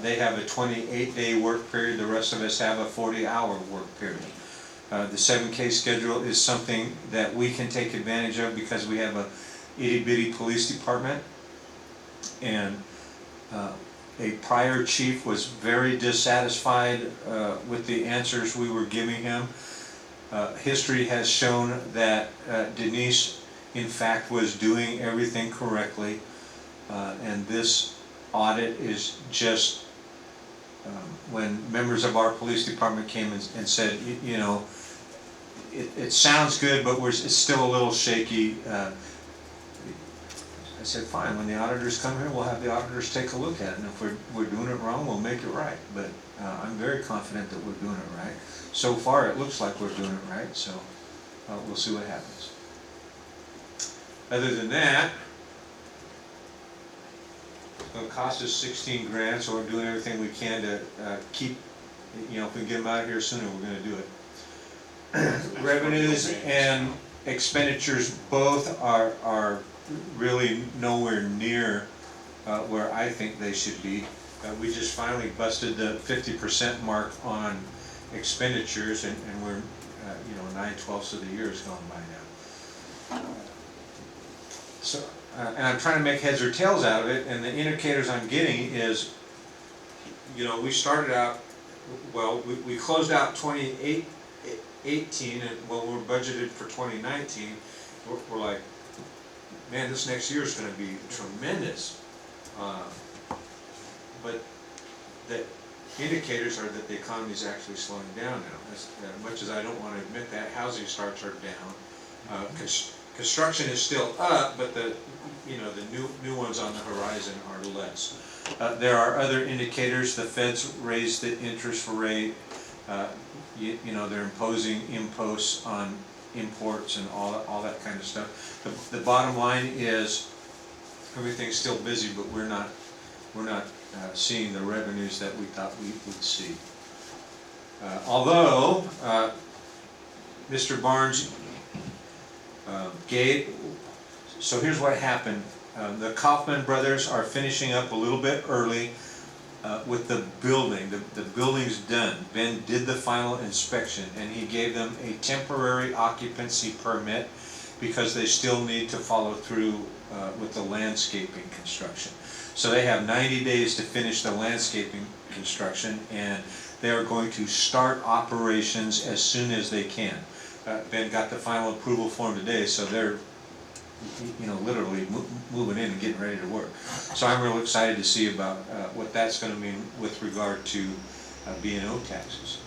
They have a 28-day work period, the rest of us have a 40-hour work period. The 7K schedule is something that we can take advantage of because we have a itty-bitty police department, and a prior chief was very dissatisfied with the answers we were giving him. History has shown that Denise, in fact, was doing everything correctly, and this audit is just when members of our police department came and said, you know, it sounds good, but it's still a little shaky. I said, fine, when the auditors come here, we'll have the auditors take a look at it, and if we're doing it wrong, we'll make it right. But I'm very confident that we're doing it right. So far, it looks like we're doing it right, so we'll see what happens. Other than that, it's going to cost us 16 grand, so we're doing everything we can to keep, you know, if we can get them out of here sooner, we're going to do it. Revenues and expenditures both are really nowhere near where I think they should be. We just finally busted the 50% mark on expenditures, and we're, you know, 9/12 of the year has gone by now. So, and I'm trying to make heads or tails out of it, and the indicators I'm getting is, you know, we started out, well, we closed out 2018, and when we're budgeted for 2019, we're like, man, this next year is going to be tremendous. But the indicators are that the economy is actually slowing down now. As much as I don't want to admit that, housing starts are down. Construction is still up, but the new ones on the horizon are less. There are other indicators. The Fed's raised the interest rate. You know, they're imposing imposts on imports and all that kind of stuff. The bottom line is everything's still busy, but we're not seeing the revenues that we thought we would see. Although Mr. Barnes so here's what happened. The Kaufman brothers are finishing up a little bit early with the building. The building's done. Ben did the final inspection, and he gave them a temporary occupancy permit because they still need to follow through with the landscaping construction. So they have 90 days to finish the landscaping construction, and they are going to start operations as soon as they can. Ben got the final approval form today, so they're, you know, literally moving in and getting ready to work. So I'm real excited to see about what that's going to mean with regard to B&O taxes.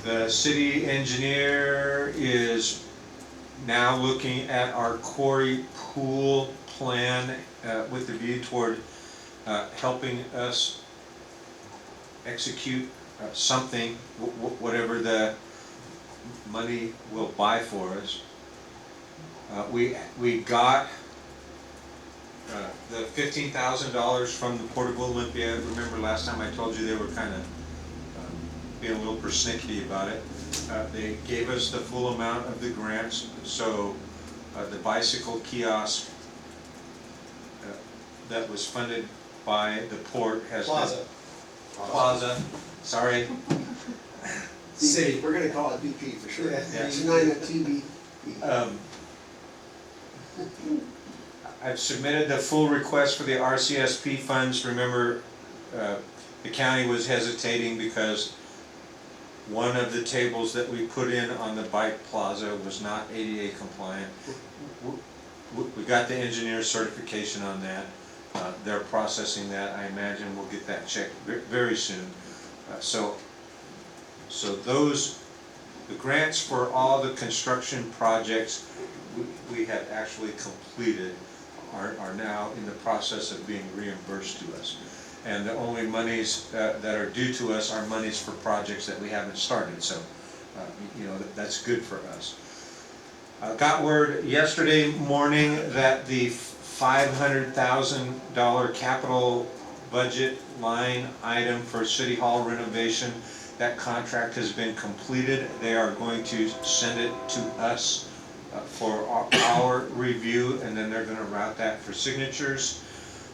The city engineer is now looking at our quarry pool plan with the view toward helping us execute something, whatever the money will buy for us. We got the $15,000 from the Port of Olympia. Remember last time I told you they were kind of being a little persnickety about it. They gave us the full amount of the grants, so the bicycle kiosk that was funded by the port has Plaza. Sorry. City. We're going to call it BP for sure. Yeah. It's 902B. I've submitted the full request for the RCSP funds. Remember, the county was hesitating because one of the tables that we put in on the bike plaza was not ADA compliant. We got the engineer certification on that. They're processing that. I imagine we'll get that checked very soon. So the grants for all the construction projects we have actually completed are now in the process of being reimbursed to us. And the only monies that are due to us are monies for projects that we haven't started. So, you know, that's good for us. Got word yesterday morning that the $500,000 capital budget line item for City Hall renovation, that contract has been completed. They are going to send it to us for our review, and then they're going to route that for signatures.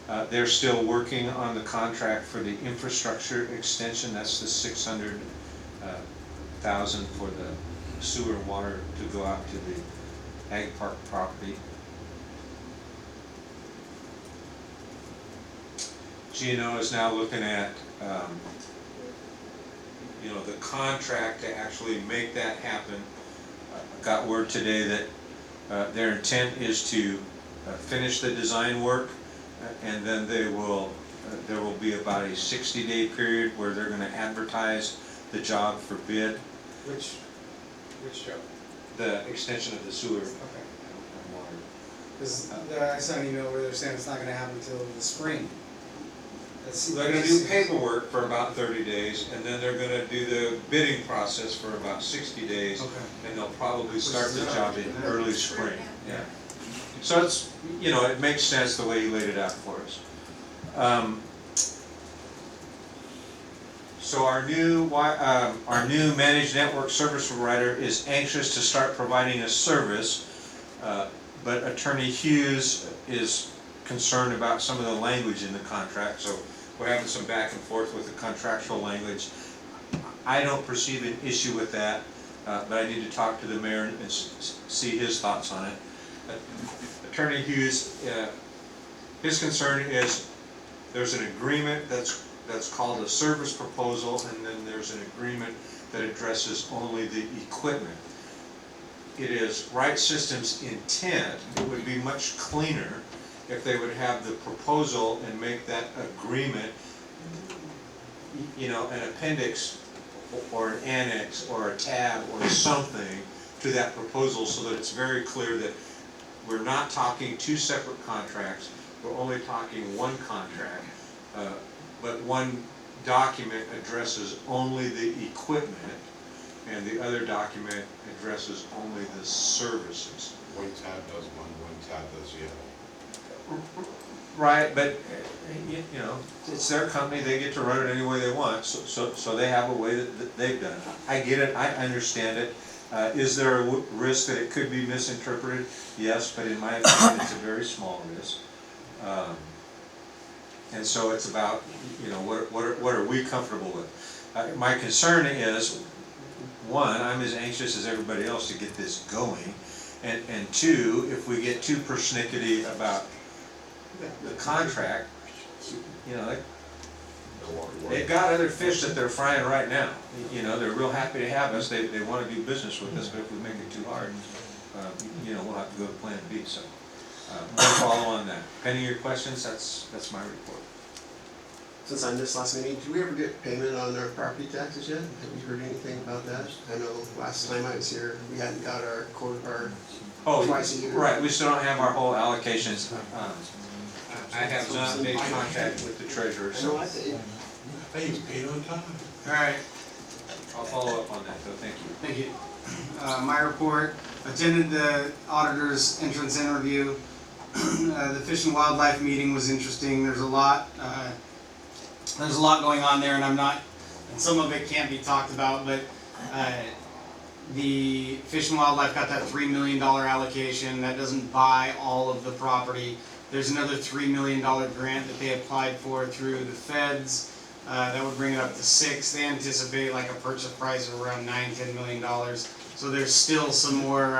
They're still working on the contract for the infrastructure extension. That's the 600,000 for the sewer and water to go out to the ag park property. GNO is now looking at, the contract to actually make that happen. Got word today that their intent is to finish the design work, and then there will be about a 60-day period where they're going to advertise the job for bid. Which job? The extension of the sewer Okay. and water. Because I saw an email where they're saying it's not going to happen until the spring. They're going to do paperwork for about 30 days, and then they're going to do the bidding process for about 60 days, Okay. and they'll probably start the job in early spring. Yeah. So it's, it makes sense the way you laid it out for us. So our new managed network service provider is anxious to start providing a service, but Attorney Hughes is concerned about some of the language in the contract, so we're having some back and forth with the contractual language. I don't perceive an issue with that, but I need to talk to the mayor and see his thoughts on it. Attorney Hughes, his concern is there's an agreement that's called a service proposal, and then there's an agreement that addresses only the equipment. It is Right Systems' intent, it would be much cleaner if they would have the proposal and make that agreement, an appendix or an annex or a tab or something to that proposal, so that it's very clear that we're not talking two separate contracts, we're only talking one contract, but one document addresses only the equipment and the other document addresses only the services. One tab does one tab does the other. Right, but it's their company, they get to run it any way they want, so they have a way that they've done it. I get it, I understand it. Is there a risk that it could be misinterpreted? Yes, but in my opinion, it's a very small risk. And so it's about, what are we comfortable with? My concern is, one, I'm as anxious as everybody else to get this going, and two, if we get too persnickety about the contract, they've got other fish that they're frying right now. They're real happy to have us, they want to do business with us, but if we make it too hard, we'll have to go to plan B, so. More follow on that. Any of your questions, that's my report. Since I missed last meeting, did we ever get payment on our property taxes yet? Have you heard anything about that? I know last time I was here, we hadn't got our twice a year. Right, we still don't have our whole allocations. I have not made contact with the treasurer, I know so I paid. Hey, you paid on time. All right. I'll follow up on that, though, thank you. Thank you. My report, attended the auditor's entrance interview. The Fish and Wildlife meeting was interesting. There's a lot going on there, and some of it can't be talked about, but the Fish and Wildlife got that $3 million allocation. That doesn't buy all of the property. There's another $3 million grant that they applied for through the feds. That would bring it up to $6 million. They anticipate like a purchase price of around $9–10 million. So there's still some more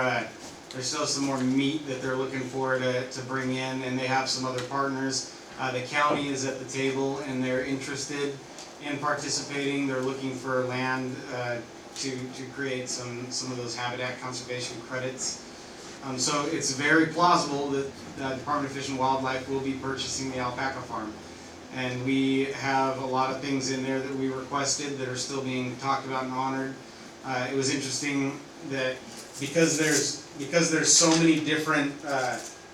meat that they're looking for to bring in, and they have some other partners. The county is at the table and they're interested in participating. They're looking for land to create some of those habitat conservation credits. So it's very plausible that the Department of Fish and Wildlife will be purchasing the alpaca farm. And we have a lot of things in there that we requested that are still being talked about and honored. It was interesting that because there's so many different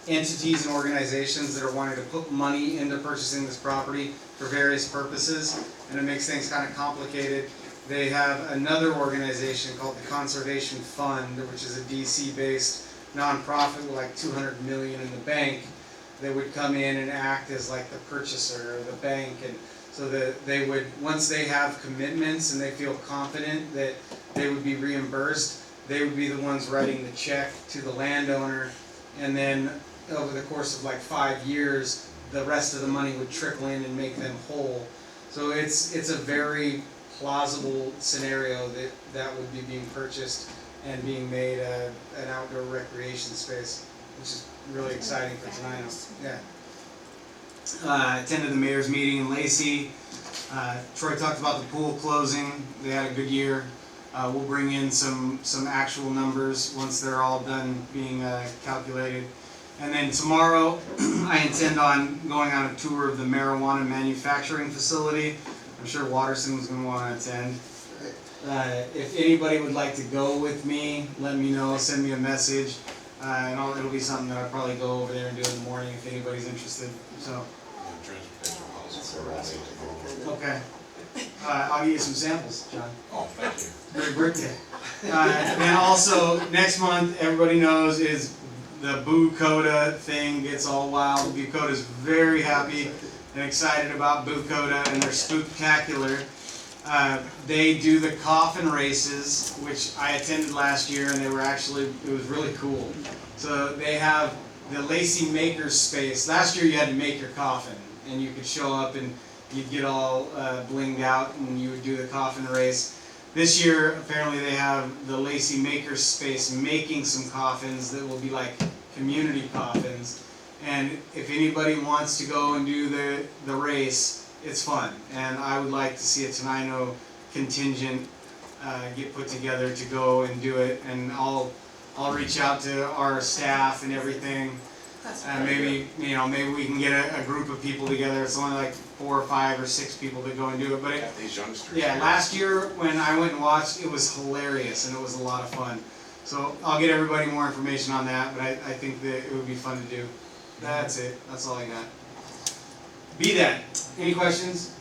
entities and organizations that are wanting to put money into purchasing this property for various purposes, and it makes things kind of complicated. They have another organization called the Conservation Fund, which is a DC-based nonprofit with like $200 million in the bank, that would come in and act as like the purchaser or the bank, and so that they would, once they have commitments and they feel confident that they would be reimbursed, they would be the ones writing the check to the landowner, and then over the course of like 5 years, the rest of the money would trickle in and make them whole. So it's a very plausible scenario that would be being purchased and being made an outdoor recreation space, which is really exciting for Tenino. Yeah. Attended the mayor's meeting in Lacey. Troy talked about the pool closing. They had a good year. We'll bring in some actual numbers once they're all done being calculated. And then tomorrow, I intend on going on a tour of the marijuana manufacturing facility. I'm sure Watterson was going to want to attend. If anybody would like to go with me, let me know. Send me a message. And it'll be something that I'll probably go over there and do in the morning if anybody's interested. So. Okay. I'll give you some samples, John. Oh, thank you. Great birthday. And also, next month, everybody knows, is the Boo Coda thing gets all wild. Boo Coda's very happy and excited about Boo Coda, and they're spooktacular. They do the coffin races, which I attended last year, and they were actually, it was really cool. So they have the Lacey Maker's Space. Last year you had to make your coffin, and you could show up and you'd get all blinged out and you would do the coffin race. This year, apparently they have the Lacey Maker's Space making some coffins that will be like community coffins. And if anybody wants to go and do the race, it's fun. And I would like to see a Tenino contingent get put together to go and do it. And I'll reach out to our staff and everything. Maybe we can get a group of people together. It's only like 4 or 5 or 6 people that go and do it. But These youngsters. yeah, last year when I went and watched, it was hilarious and it was a lot of fun. So I'll get everybody more information on that. But I think that it would be fun to do. That's it. That's all I got. Be that. Any questions?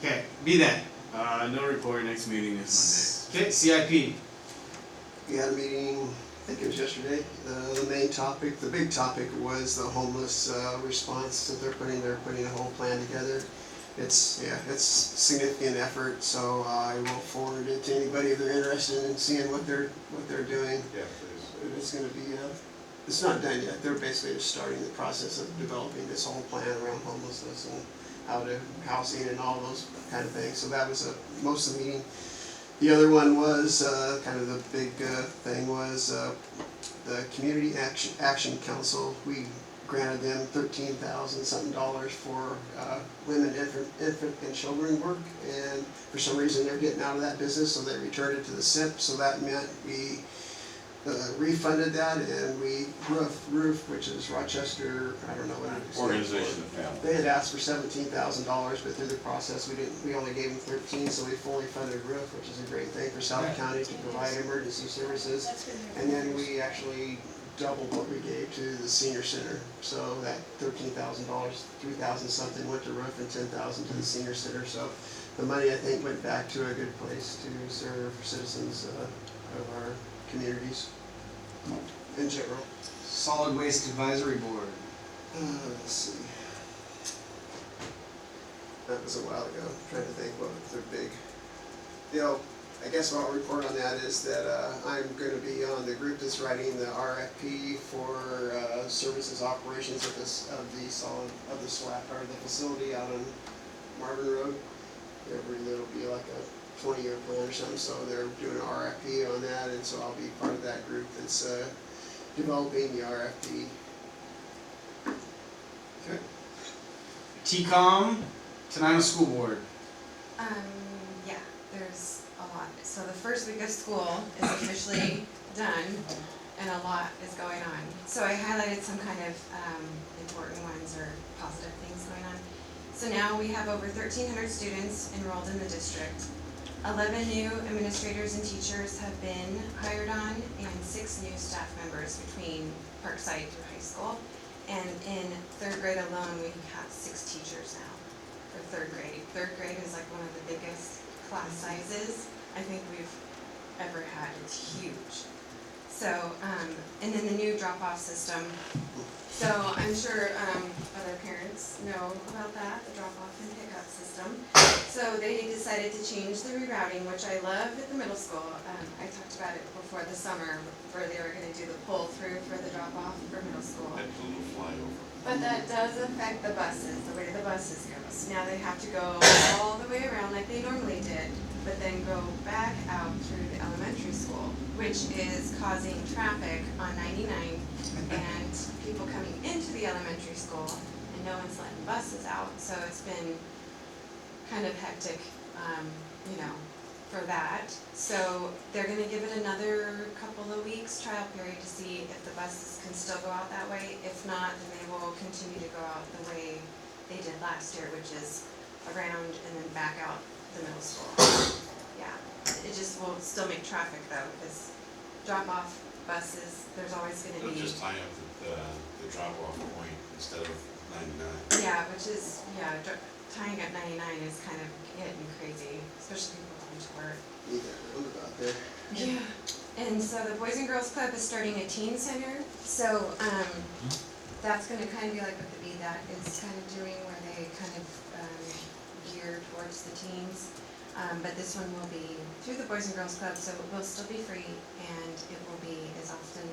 Okay. Be that. No report. Next meeting is Okay. CIP. We had a meeting, I think it was yesterday. The main topic, the big topic was the homeless response that they're putting a whole plan together. It's significant effort, so I will forward it to anybody if they're interested in seeing what they're doing. Yeah, please. It's going to be, it's not done yet. They're basically just starting the process of developing this whole plan around homelessness and how to housing and all those kind of things. So that was most of the meeting. The other one was kind of the big thing was the Community Action Council. We granted them $13,000 something for women, infant, and children work, and for some reason they're getting out of that business, so they returned it to the SIP. So that meant we refunded that, and we Roof, which is Rochester, I don't know what it is. Organization of Family. They had asked for $17,000, but through the process we only gave them 13, so we fully funded Roof, which is a great thing for South County to provide emergency services. And then we actually doubled what we gave to the senior center. So that $13,000, 3,000 something went to Roof and 10,000 to the senior center. So the money, I think, went back to a good place to serve citizens of our communities in general. Solid Waste Advisory Board. Let's see. That was a while ago. I'm trying to think what their big. I guess what I'll report on that is that I'm going to be on the group that's writing the RFP for services operations of the SWAP or the facility out on Marvin Road. There'll be like a 20-year plan or something, so they're doing an RFP on that, and so I'll be part of that group that's developing the RFP. Okay. TCOM, Tenino School Board. Yeah, there's a lot. So the first week of school is officially done, and a lot is going on. So I highlighted some kind of important ones or positive things going on. So now we have over 1,300 students enrolled in the district. 11 new administrators and teachers have been hired on, and 6 new staff members between Parkside through high school. And in 3rd grade alone, we have 6 teachers now for 3rd grade. 3rd grade is like one of the biggest class sizes I think we've ever had. It's huge. So, and then the new drop-off system. So I'm sure other parents know about that, the drop-off and pick-up system. So they decided to change the rerouting, which I love at the middle school. I talked about it before the summer, where they were going to do the pull-through for the drop-off for middle school. That little flyover. But that does affect the buses, the way the buses goes. Now they have to go all the way around like they normally did, but then go back out through the elementary school, which is causing traffic on 99 and people coming into the elementary school, and no one's letting buses out, so it's been kind of hectic, for that. So they're gonna give it another couple of weeks trial period to see if the buses can still go out that way. If not, then they will continue to go out the way they did last year, which is around and then back out the middle school. Yeah, it just will still make traffic though, because drop off buses, there's always gonna They'll be. just tie up the drop-off point instead of 99. Yeah, which is, tying at 99 is kind of getting crazy, especially people going to work. You got a roundabout there. Yeah. And so the Boys and Girls Club is starting a teen center, so, that's gonna kind of be like what the BDAC is kind of doing, where they kind of, gear towards the teens. But this one will be through the Boys and Girls Club, so it will still be free, and it will be as often,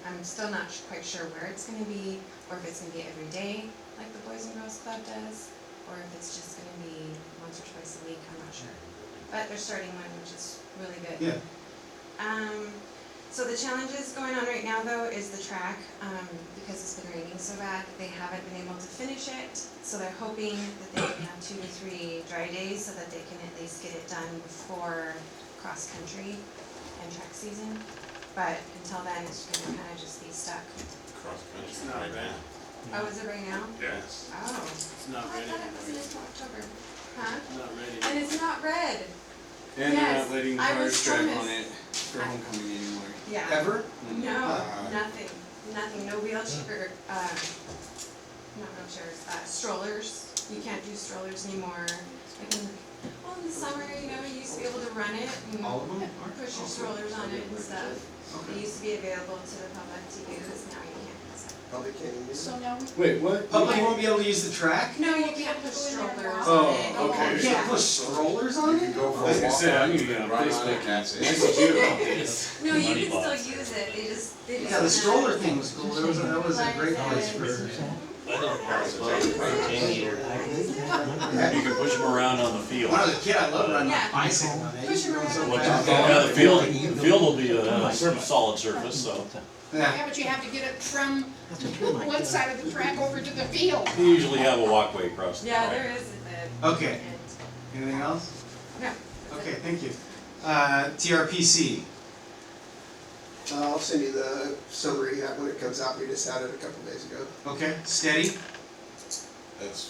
I'm still not quite sure where it's gonna be, or if it's gonna be every day, like the Boys and Girls Club does, or if it's just gonna be once or twice a week, I'm not sure. But they're starting one, which is really good. Yeah. So the challenges going on right now though is the track, because it's been raining so bad, they haven't been able to finish it. So they're hoping that they can have 2 to 3 dry days so that they can at least get it done before cross-country and track season. But until then, it's gonna kind of just be stuck. Cross-country It's not right bad. now. Oh, is it right now? Yes. Oh. It's not Oh, I ready. thought it wasn't until October. Huh? Not ready. And it's not red. And they're Yes, not letting I was cars drive on promised. it for homecoming anymore. Yeah. Ever? No, Uh, nothing, no wheelchair, not wheelchairs, strollers, you can't do strollers anymore. Like in the summer, you used to be able to run it and All of them? push your strollers on it and stuff. Okay. It used to be available to the public to use, now you can't. So. Probably can't even use it. So now, Wait, what? Public won't be able to use the track? No, you can't push strollers Oh, on it. okay. You can't push strollers on You it? can go for I was a gonna walk say, I on need it, to get on run on Facebook. it, that's it. That's what you. No, you can still use it, they just. Yeah, the stroller thing was cool, that was a great place for. You can push them around on the field. When I was a kid, I loved riding my Yeah. bicycle on it. Push 'em Going so around. fast. Yeah, the field will be a solid surface, so Yeah. yeah, but you have to get it from one side of the track over to the field. you usually have a walkway across the Yeah, track. there is a. Okay. Anything else? No. Okay, thank you. TRPC. I'll send you the summary when it comes out, we just had it a couple days ago. Okay, steady. That's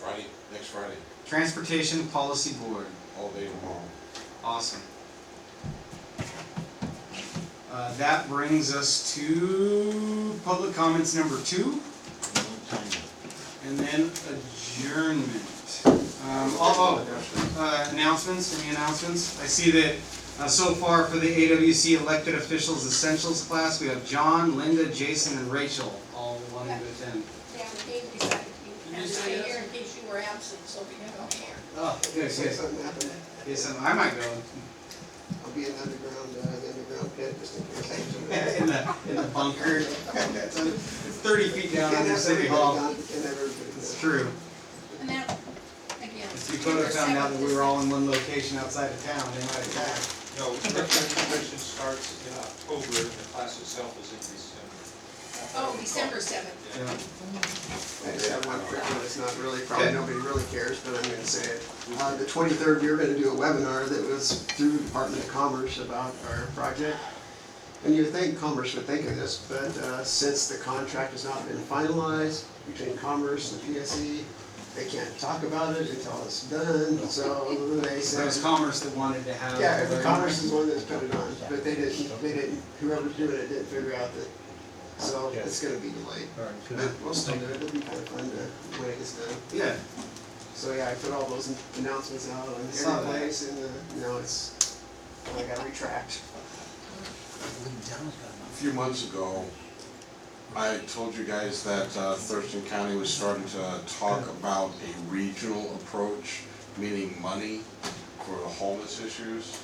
Friday, next Friday, Transportation Policy Board. all day tomorrow. Awesome. That brings us to public comments number 2, and then adjournment. Announcements, any announcements? I see that so far for the AWC elected officials essentials class, we have John, Linda, Jason, and Rachel all wanting to attend. Yeah, Dave decided you had to stay here in case you were absent, so we can go here. Oh, yes, Say yes. something happened, Yes, I might go. I'll be in the underground pit, just in case. in the bunker. It's 30 feet down Can't under have City everybody Hall. gone, can't have everybody It's gone. true. And that, again. If Dakota found out that we were all in one location outside of town, they might attack. No, registration starts in October, and the class itself is in December. Oh, December 7th. Yeah. I just have one quick one, it's not really, probably nobody really cares, but I'm gonna say it. The 23rd, we were gonna do a webinar that was through the Department of Commerce about our project. And you'd think Commerce would think of this, but since the contract has not been finalized between Commerce and PSE, they can't talk about it until it's done, so they It said. was Commerce that wanted to have. Yeah, the Commerce is the one that's put it on, but they didn't, whoever's doing it didn't figure out that, so it's gonna be delayed. But we'll still do it, it'll be kind of fun to, when it gets done. Yeah. So yeah, I put all those announcements out on Saw every that. place and, I gotta retract. A few months ago, I told you guys that Thurston County was starting to talk about a regional approach, meaning money for the homeless issues.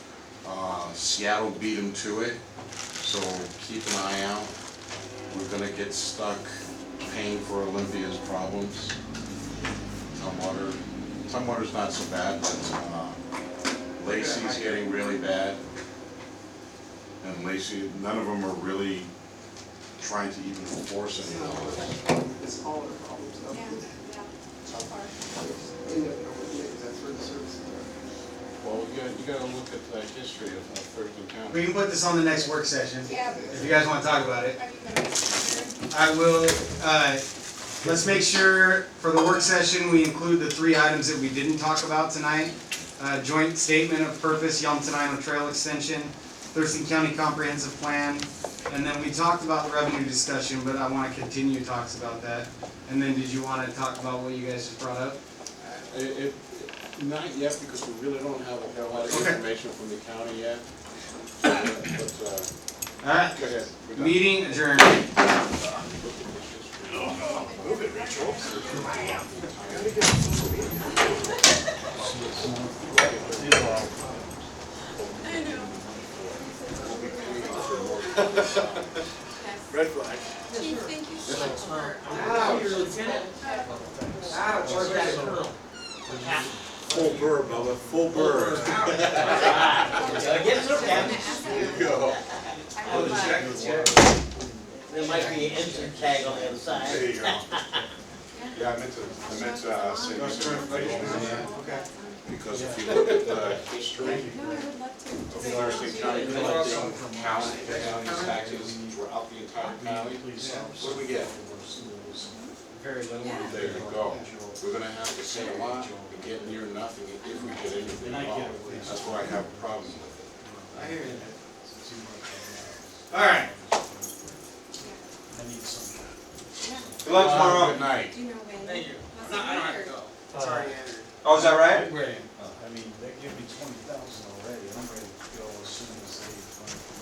Seattle beat them to it, so keep an eye out. We're gonna get stuck paying for Olympia's problems. Tumwater's not so bad, but Lacey's getting really bad. And Lacey, none of them are really trying to even force any of this. It's all their problems, though. Yeah, yeah, so far. They never know what it is, that's where the services are. Well, you gotta look at the history of Thurston County. We can put this on the next work session, Yeah. if you guys wanna talk about it. Are you gonna be here? I will, let's make sure for the work session, we include the 3 items that we didn't talk about tonight. Joint statement of purpose, Yelm Tenino Trail Extension, Thurston County Comprehensive Plan, and then we talked about the revenue discussion, but I wanna continue talks about that. And then did you wanna talk about what you guys just brought up? Not yet, because we really don't have a whole lot of Okay. information from the county yet. But, Alright, go ahead. We're done. meeting adjourned. Red flag. Chief, thank you so much for. Full bird, Bubba, full bird. There might be an insert tag on the other side. There you go. Yeah, I meant to send you some information on that, Okay. because if you look at the history No, I would love to. of Thurston County collecting county taxes throughout the entire county, what do we get? Very little. Yeah. There you go. We're gonna have to pay a lot and get near nothing if we get anything at all. That's why I have a problem with it. I hear you. Alright. Good luck tomorrow. Good night. Do you know when? Thank you. Was it weird? It's already entered. Oh, is that right? I mean, they give me 20,000 already, and I'm ready to go as soon as they find